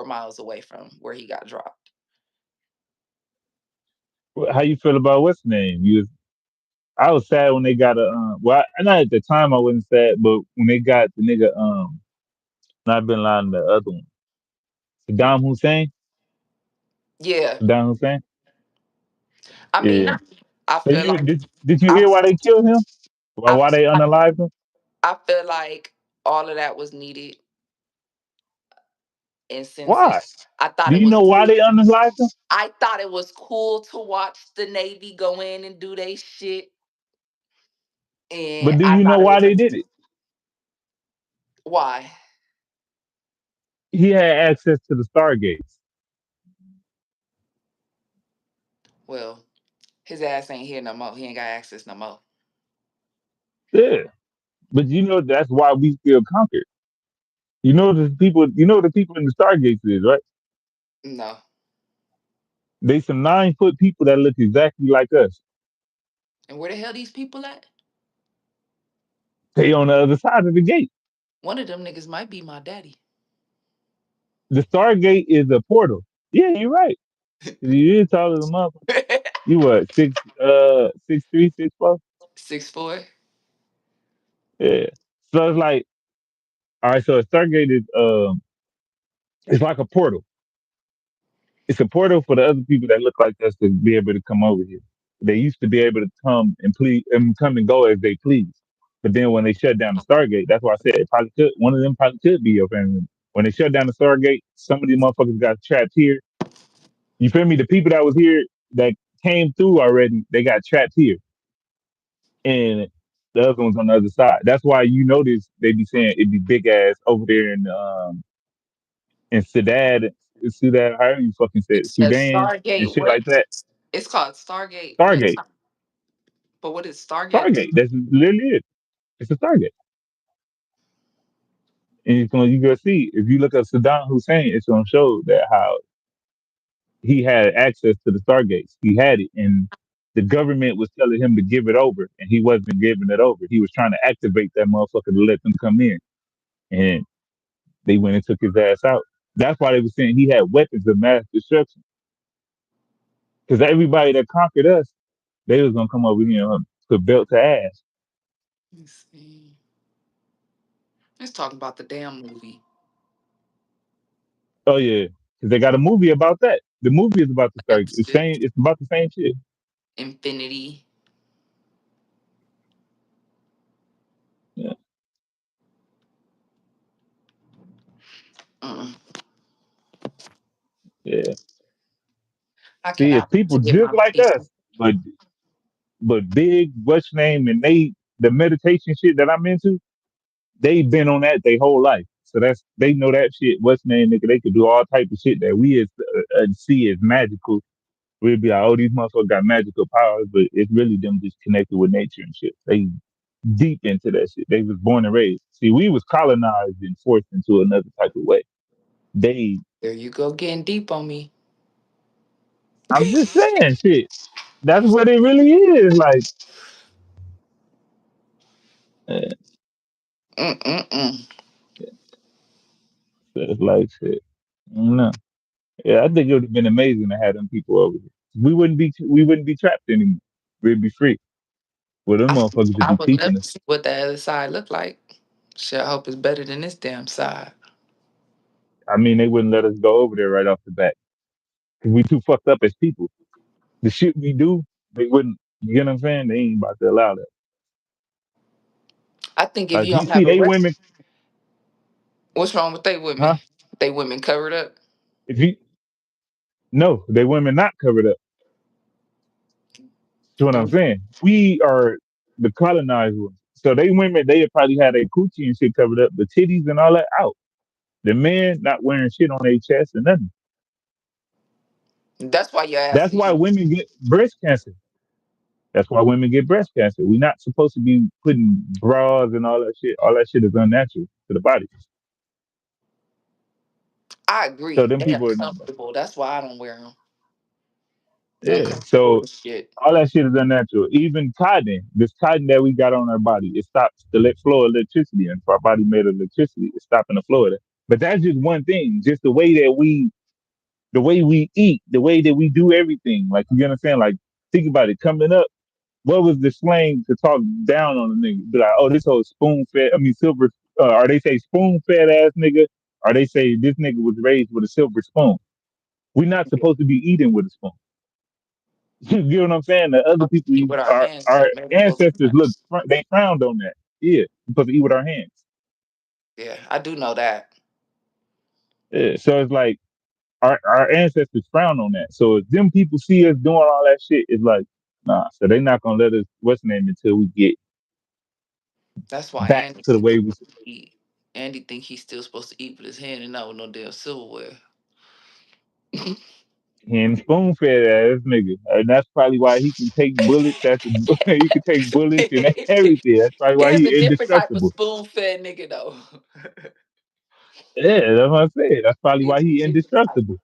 miles away from where he got dropped. How you feel about what's the name? I was sad when they got a well, not at the time I wasn't sad, but when they got the nigga Not Bin Laden, the other one. Saddam Hussein. Yeah, Saddam Hussein. I mean, Yeah. I So feel like did you I, hear why they killed him? Or I, why they unalived him? I feel like all of that was needed, and since Why? I thought Do it you was know why cool. they unalived him? I thought it was cool to watch the Navy go in and do their shit, and But do I you know thought it why was they did it? why. He had access to the Stargates. Well, his ass ain't here no more. He ain't got access no more. Yeah. But you know that's why we still conquered. You know the people in the Stargates is, right? No. They some 9 foot people that look exactly like us. And where the hell these people at? They on the other side of the gate. One of them niggas might be my daddy. The Stargate is a portal. Yeah, you're right. You is taller than motherfucker. You what, 6'3", 6'4"? 6'4". Yeah. So it's like, all right, so a Stargate is it's like a portal. It's a portal for the other people that look like us to be able to come over here. They used to be able to come and please and come and go as they please. But then when they shut down the Stargate, that's why I said it probably could one of them probably could be your family. When they shut down the Stargate, some of these motherfuckers got trapped here. You feel me? The people that was here that came through already, they got trapped here. And the other ones on the other side. That's why you notice they be saying it'd be big ass over there in Sudan, however you fucking say It it, says Sudan and Stargate. shit What? like that. It's called Stargate. What? Stargate. But what is Stargate? Stargate. That's literally it. It's a Stargate. And you gonna see if you look up Saddam Hussein, it's gonna show that how he had access to the Stargates. He had it, and the government was telling him to give it over, and he wasn't giving it over. He was trying to activate that motherfucker to let them come in, and they went and took his ass out. That's why they were saying he had weapons of mass destruction. Because everybody that conquered us, they was gonna come over here and put belt to ass. Let's see. Let's talk about the damn movie. Oh yeah, because they got a movie about that. The movie is about the Stargate. That's It's it. same. It's about the same shit. Infinity. Yeah, Mm. yeah. I See, it's cannot wait to people get just my like feet. us, but big, what's your name, and the meditation shit that I'm into, they've been on that their whole life. So they know that shit. What's name, nigga? They could do all type of shit that we see as magical. We'd be like, oh, these motherfuckers got magical powers, but it's really them just connected with nature and shit. They deep into that shit. They was born and raised. See, we was colonized and forced into another type of way. They, There you go, getting deep on me. I'm just saying, shit. That's what it really is. Like, uh, Mm-mm-mm. it's like shit. I don't know. Yeah, I think it would have been amazing to have them people over here. We wouldn't be trapped anymore. We'd be free. Well, them I, motherfuckers should I be would teaching love us. to see what the other side look like. Shit, I hope it's better than this damn side. I mean, they wouldn't let us go over there right off the bat because we too fucked up as people. The shit we do, they wouldn't. You get what I'm saying? They ain't about to allow that. I think if Like you you don't see, have a they race, women, what's wrong with they women? huh? They women covered up. If you no, they women not covered up. That's what I'm Them- saying. We are the colonized ones. So they women, they probably had their coochie and shit covered up, the titties and all that out. The men not wearing shit on their chest and nothing. That's why your ass That's is why eating. women get breast cancer. That's why women get breast cancer. We're not supposed to be putting bras and all that shit. All that shit is unnatural to the body. I So agree. them They people are not. uncomfortable. That's why I don't wear them. Yeah. Uncomfortable So as shit. all that shit is unnatural. Even cotton, this cotton that we got on our body, it stops the flow of electricity. And if our body made of electricity, it's stopping the flow of that. But that's just one thing. Just the way we eat, the way that we do everything. Like you understand? Like think about it. Coming up, what was the slang to talk down on a nigga? Be like, oh, this whole spoon fed. I mean, silver. or they say spoon fed ass nigga, or they say this nigga was raised with a silver spoon. We're not Yeah. supposed to be eating with a spoon. You get what I'm saying? The other Supposed to people, eat with our hands. our Maybe most ancestors look, times. they frowned on that. Yeah, we're supposed to eat with our hands. Yeah, I do know that. Yeah, so it's like our ancestors frown on that. So if them people see us doing all that shit, it's like, nah. So they not gonna let us what's the name until we get That's why back Andy to the still way we supposed to eat. Andy think he's still supposed to eat with his hand and not with no damn silverware. and spoon fed ass nigga. And that's probably why he can take bullets. He can take bullets and everything. That's probably why There's he a different type of indestructible. spoon fed nigga though. Yeah, that's what I said. That's probably why It's a he different type. indestructible.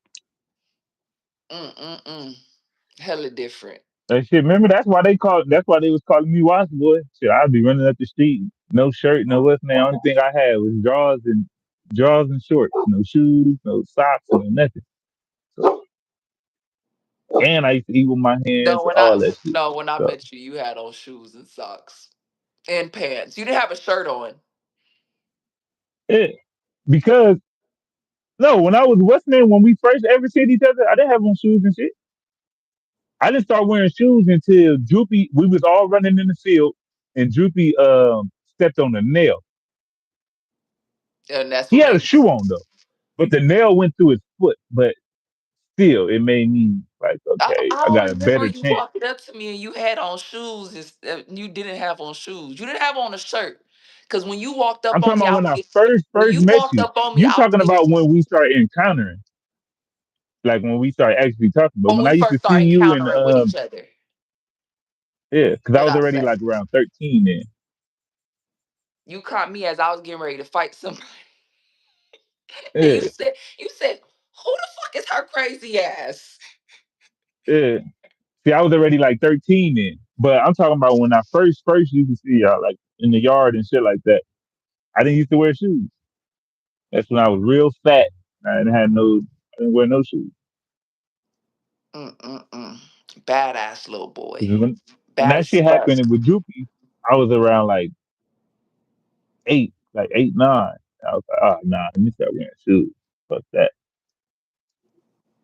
Mm. Hella different. That shit. Remember, that's why they was calling me Watch Boy. Shit, I'd be running up the street, no shirt, no what's name. Only thing I had was drawers and shorts, no shoes, no socks, no nothing. So, and I used to eat with my hands, all that shit. No, when I So met you, you had on shoes and socks and pants. You didn't have a shirt on. yeah, because no, when I was what's name when we first ever seen each other, I didn't have on shoes and shit. I didn't start wearing shoes until Droopy. We was all running in the field, and Droopy stepped on a nail. And that's He what had a made shoe on though, but the nail went through his foot. But still, it made me like, okay, I I don't got a remember better you chance. walking up to me and you had on shoes. You didn't have on shoes. You didn't have on a shirt. Cause when you walked up I'm on talking me, about I when was I get, when first you met walked you. up on me, You I was talking getting about when we started encountering, like when we started actually talking. But when when we I used to first see started you and encountering with each other. yeah, because I What was I already say? like around 13 then. You caught me as I was getting ready to fight somebody, and Yeah, you said, "Who the fuck is her crazy ass?" yeah. See, I was already like 13 then. But I'm talking about when I first used to see y'all like in the yard and shit like that. I didn't used to wear shoes. That's when I was real fat. I didn't wear no shoes. Mm. Badass little boy, 'Cause when bad that as shit fuck. happened with Droopy, I was around like eight, nine. I was like, oh nah, let me start wearing shoes. Fuck that.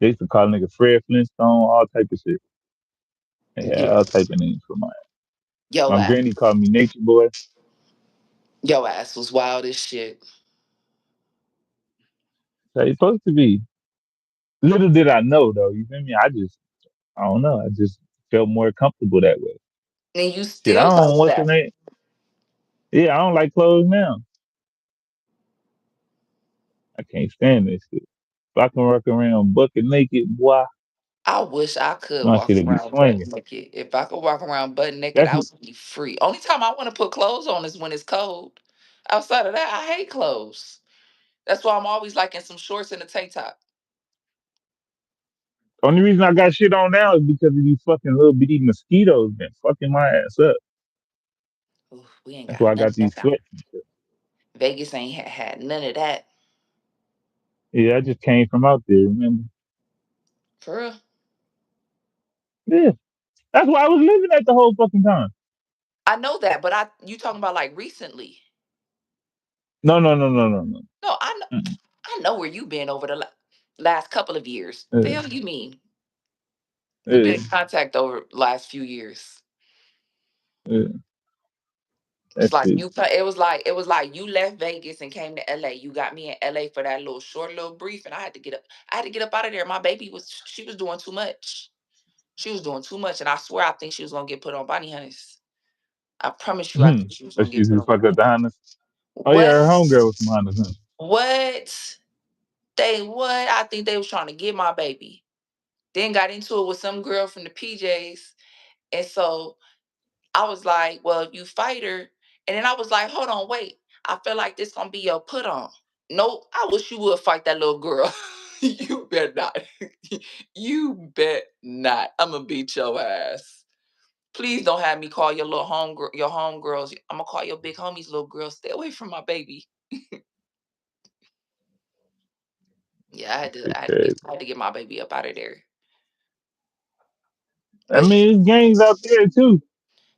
They used to call nigga Fred Flintstone, all type of shit. Yeah, Yeah, all type of names for yo my ass, granny called me Nature Boy. yo ass was wild as shit. So it's supposed to be. Little did I know though, you feel me? I don't know. I just felt more comfortable that way. And you Shit, I still don't like what's the that. name? Yeah, I don't like clothes now. I can't stand this shit. If I can walk around bucket naked, boy, I wish I could my walk shit'll be around butt swinging. naked. If I could walk around butt naked, That's I would be free. Only time I want to put clothes on is when it's cold. Outside of that, I hate clothes. That's why I'm always like in some shorts and a tank top. only reason I got shit on now is because of these fucking little bitty mosquitoes been fucking my ass up. Ooh, we ain't That's got why I none got of that these down. sweats and shit. Vegas ain't had none of that. Yeah, I just came from out there, remember? For real. Yeah. That's why I was living at the whole fucking time. I know that, but you talking about like recently. No, no, no, no, no, no. No, Mm-mm. I know where you been over the last couple of years. The Yeah, hell you mean? We've been yeah, in contact over the last few years. yeah. It's That like shit. it was like you left Vegas and came to LA. You got me in LA for that little short little brief, and I had to get up. I had to get up out of there. My baby was she was doing too much. She was doing too much, and I swear I think she was gonna get put on bunny hunters. I promise you, I Hmm. think she was But gonna she get put just on fucked bunny up the hunters. Hondas. Oh yeah, What? her homegirl was from Hondas, huh? What? They what? I think they was trying to get my baby. Then got into it with some girl from the PJs, and so I was like, "Well, you fight her," and then I was like, "Hold on, wait. I feel like this gonna be your put on." Nope. I wish you would fight that little girl. You bet not. You bet not. I'm gonna beat your ass. Please don't have me call your little your homegirls. I'm gonna call your big homies little girl. Stay away from my baby. Yeah, Shit crazy. I had to get my baby up out of there. I But mean, there's gangs out there too.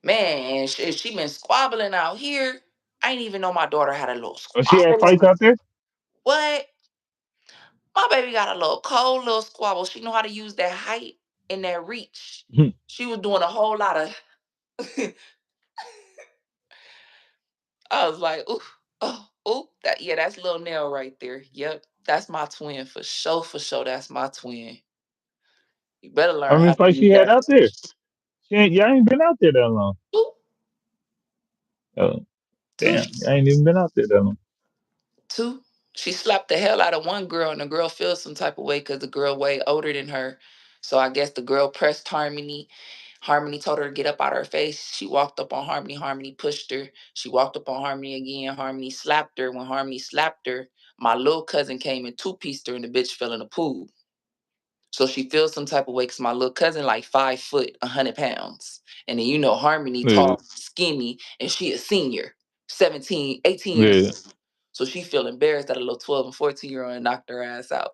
man, she been squabbling out here. I didn't even know my daughter had a little Oh, she had squabble fights on. out there. What? My baby got a little cold little squabble. She know how to use that height and that reach. She was doing a whole lot of I was like, ooh, oh, ooh, that yeah, that's little Nell right there. Yep, that's my twin for sure, for sure. That's my twin. You better I learn mean, how to fights use she had that. out there. Y'all ain't been out there that long. Ooh, Oh, two, damn, y'all ain't even been out there that long. two. She slapped the hell out of one girl, and the girl feels some type of way because the girl way older than her. So I guess the girl pressed Harmony. Harmony told her to get up out of her face. She walked up on Harmony. Harmony pushed her. She walked up on Harmony again. Harmony slapped her. When Harmony slapped her, my little cousin came and two-pieced her, and the bitch fell in the pool. So she feels some type of way because my little cousin like 5 foot, 100 pounds. And then Harmony Yeah, tall, skinny, and she a senior, 17, 18 years yeah. old. So she feel embarrassed that a little 12 and 14-year-old and knocked her ass out.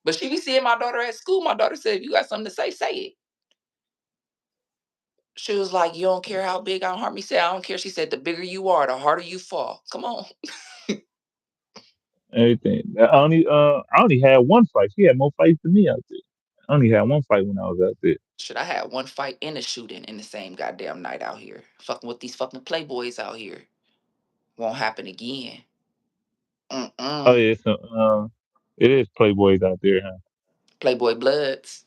But she be seeing my daughter at school. My daughter said, if you got something to say it. She was like, you don't care how big I'm Harmony said, I don't care. She said, the bigger you are, the harder you fall. Come on. Everything. I only had one fight. She had more fights than me out there. I only had one fight when I was out there. Should I had one fight and a shooting in the same goddamn night out here. Fucking with these fucking playboys out here. Won't happen again. Oh Mm-mm. yeah, so it is Playboys out there, huh? Playboy Bloods.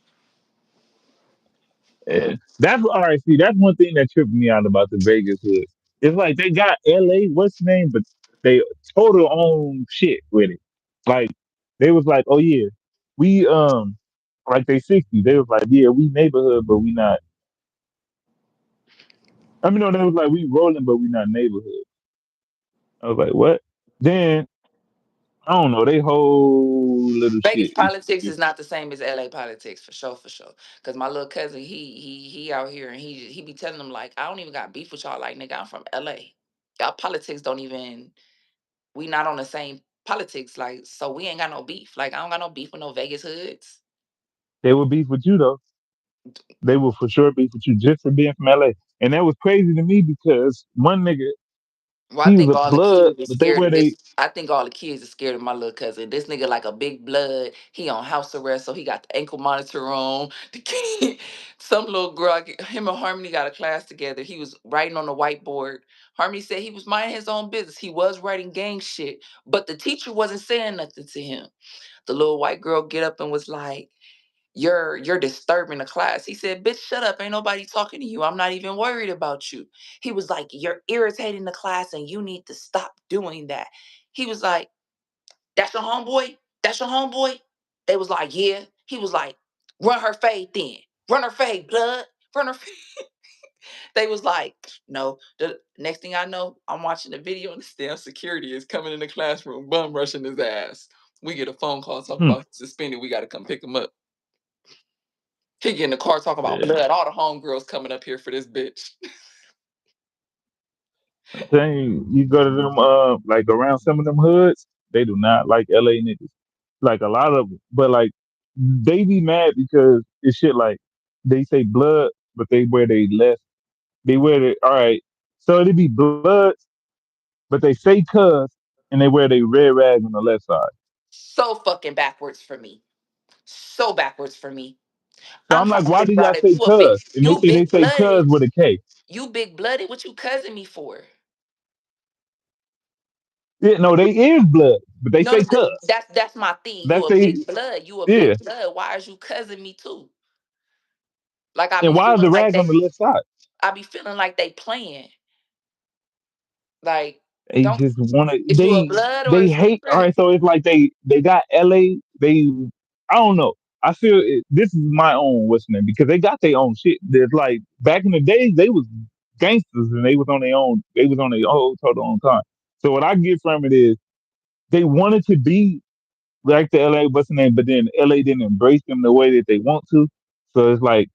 Yeah. Mm. That's all right. See, that's one thing that tripped me out about the Vegas hood. It's like they got LA, what's the name, but they total own shit with it. Like they was like, oh yeah, we like they 60. They was like, yeah, we neighborhood, but we not. I mean, no, they was like, we rolling, but we not neighborhood. I was like, what? Then I don't know. They whole little Vegas shit politics is is not the same as LA politics for sure, for sure. Cause my little cousin, he out here and he be telling them like, I don't even got beef with y'all. Like nigga, I'm from LA. Y'all politics don't even. We not on the same politics. Like so, we ain't got no beef. Like I don't got no beef with no Vegas hoods. they would beef with you though. They would for sure beef with you just for being from LA. And that was crazy to me because one nigga, Well, I he was think a all the blood, kids are but they scared were of they this. I think all the kids are scared of my little cousin. This nigga like a big blood. He on house arrest, so he got the ankle monitor on. The kid, some little girl, him and Harmony got a class together. He was writing on the whiteboard. Harmony said he was minding his own business. He was writing gang shit, but the teacher wasn't saying nothing to him. The little white girl get up and was like, you're disturbing the class. He said, bitch, shut up. Ain't nobody talking to you. I'm not even worried about you. He was like, you're irritating the class and you need to stop doing that. He was like, that's your homeboy? That's your homeboy? They was like, yeah. He was like, run her fade then. Run her fade, blood. Run her fade. They was like, no. The next thing I know, I'm watching the video and the damn security is coming in the classroom, bum rushing his ass. We get a phone call talking hmm, about suspended. We got to come pick him up. He get in the car talking about yeah. blood. All the homegirls coming up here for this bitch. I'm telling you, you go to them like around some of them hoods, they do not like LA niggas. Like a lot of them. But like they be mad because it's shit like they say blood, but they wear they less they wear the all right. So it'd be blood, but they say cuz and they wear they red rags on the left side. So fucking backwards for me. So backwards for me. So I'm I'm trying like, to why do figure y'all out if say you a big, cuz? And you they big say cuz blooded, with a K. you big blooded. What you cousin me for? Yeah, no, they is blood, but they No, say cuz. that's my thing. You That's a big they blood. You a yeah. big blood. Why is you cousin me too? Like I And be why is feeling the like rag on they, the left side? I be feeling like they playing. Like They don't. just wanna Is you a blood or they is you a hate. All crip? right, so it's like they got LA. They I don't know. I feel this is my own what's the name because they got their own shit. There's like back in the days they was gangsters and they was on their own. They was on their own total own time. So what I get from it is they wanted to be like the LA what's the name, but then LA didn't embrace them the way that they want to. So it's like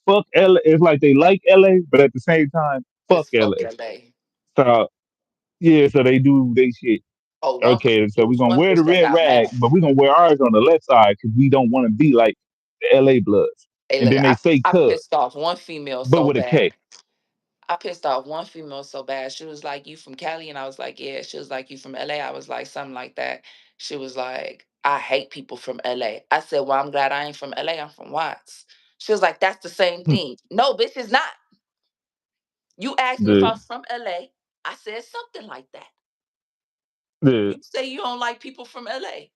fuck LA. It's like they like LA, but at the same time fuck It's fuck LA. LA. So yeah, so they do they shit. Oh, one Okay, so we're gonna one wear the bitch that red got rag, mad. but we're gonna wear ours on the left side because we don't want to be like the LA Bloods. Hey, And look, then they say I cuz, pissed off one female but so with a bad. K. I pissed off one female so bad. She was like, "You from Cali?" And I was like, "Yeah." She was like, "You from LA?" I was like, "Something like that." She was like, "I hate people from LA." I said, "Well, I'm glad I ain't from LA. I'm from Watts." She was like, "That's the same thing." No, bitch, it's not. You asked me if the I'm from LA. I said something like that. the You say you don't like people from LA.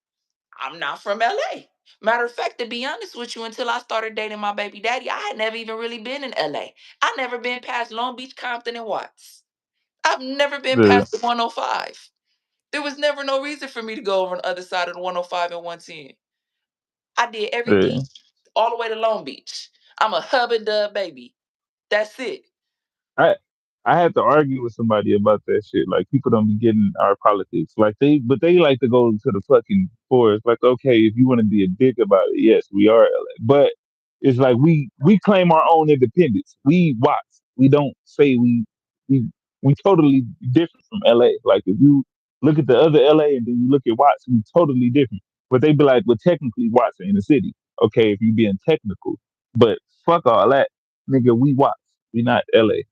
I'm not from LA. Matter of fact, to be honest with you, until I started dating my baby daddy, I had never even really been in LA. I never been past Long Beach, Compton, and Watts. I've never been the past the 105. There was never no reason for me to go over on the other side of the 105 and 110. I did everything the all the way to Long Beach. I'm a hub and dub baby. That's it. I I had to argue with somebody about that shit. Like people don't be getting our politics. Like but they like to go to the fucking forest. Like, okay, if you want to be a dick about it, yes, we are LA. But it's like we claim our own independence. We Watts. We don't say we we totally different from LA. Like if you look at the other LA and then you look at Watts, we totally different. But they be like, well, technically Watts are in the city. Okay, if you being technical, but fuck all that, nigga. We Watts. We not LA.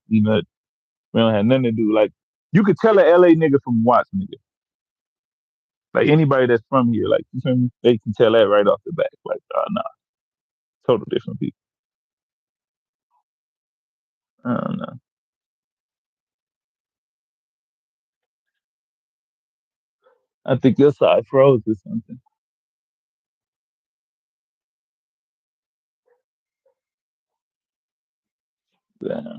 We don't have nothing to do. Like you could tell a LA nigga from Watts nigga. Like anybody that's from here, like you feel me? They can tell that right off the bat. Like, nah, total different people. I don't know. I think your side froze or something. Yeah.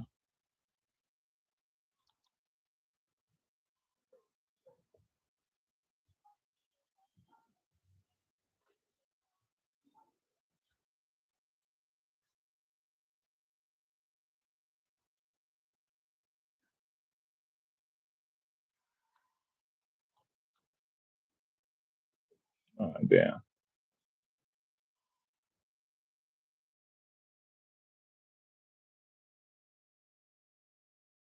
Oh, damn.